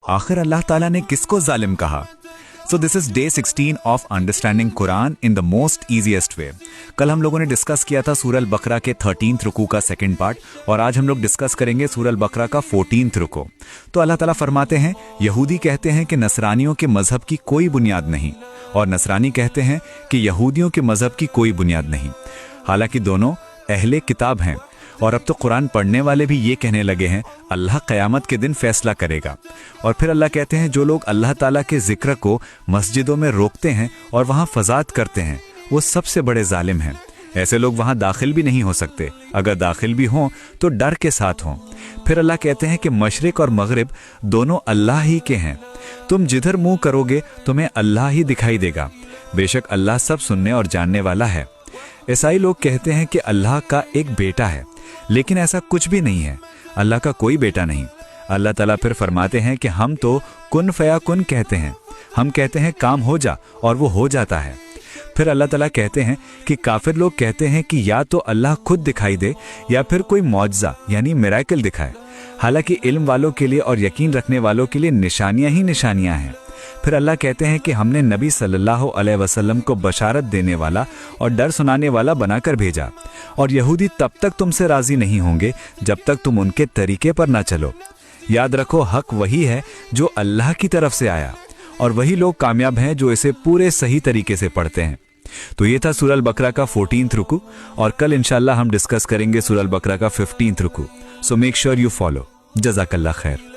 आखिर अल्लाह ताला ने किसको जालिम कहा? So this is day 16 of understanding Quran in the most easiest way. कल हम लोगों ने डिस्कस किया था सूरह अल-बकरा के 13th रुकू का सेकंड पार्ट, और आज हम लोग डिस्कस करेंगे सूरह अल-बकरा का 14th रुकू। तो अल्लाह ताला फरमाते हैं, यहूदी कहते हैं कि नसरानियों के मजहब की कोई बुनियाद नहीं, और नसरानी कहते हैं कि यहूदियों के मजहब की कोई बुनियाद नहीं। हालांकि दोनों अहले किताब हैं, और अब तो कुरान पढ़ने वाले भी ये कहने लगे हैं अल्लाह क़यामत के दिन फैसला करेगा। और फिर अल्लाह कहते हैं जो लोग अल्लाह ताला के जिक्र को मस्जिदों में रोकते हैं और वहाँ फसाद करते हैं, वो सबसे बड़े जालिम हैं। ऐसे लोग वहाँ दाखिल भी नहीं हो सकते, अगर दाखिल भी हों तो डर के साथ हों। फिर अल्लाह कहते हैं कि मशरिक और मगरिब दोनों अल्लाह ही के हैं, तुम जिधर मुँह करोगे तुम्हें अल्लाह ही दिखाई देगा, बेशक अल्लाह सब सुनने और जानने वाला है। ईसाई लोग कहते हैं कि अल्लाह का एक बेटा है, लेकिन ऐसा कुछ भी नहीं है, अल्लाह का कोई बेटा नहीं। अल्लाह ताला फिर फरमाते हैं कि हम तो कुन फया कुन कहते हैं, हम कहते हैं काम हो जा और वो हो जाता है। फिर अल्लाह ताला कहते हैं कि काफिर लोग कहते हैं कि या तो अल्लाह खुद दिखाई दे या फिर कोई मौजज़ा यानी मिरेकल दिखाए। हालांकि इल्म वालों के लिए और यकीन रखने वालों के लिए निशानियां ही निशानियां हैं। फिर अल्लाह कहते हैं कि हमने नबी सल्लल्लाहु अलैहि वसल्लम को बशारत देने वाला और डर सुनाने वाला बनाकर भेजा, और यहूदी तब तक तुमसे राजी नहीं होंगे जब तक तुम उनके तरीके पर ना चलो। याद रखो हक वही है जो अल्लाह की तरफ से आया, और वही लोग कामयाब हैं जो इसे पूरे सही तरीके से पढ़ते हैं। तो ये था सूरह अल-बकरा का 14th रुकू, और कल इंशाल्लाह हम डिस्कस करेंगे सूरह अल-बकरा का 15th रुकू। So make sure you follow. जज़ाकल्लाह खैर।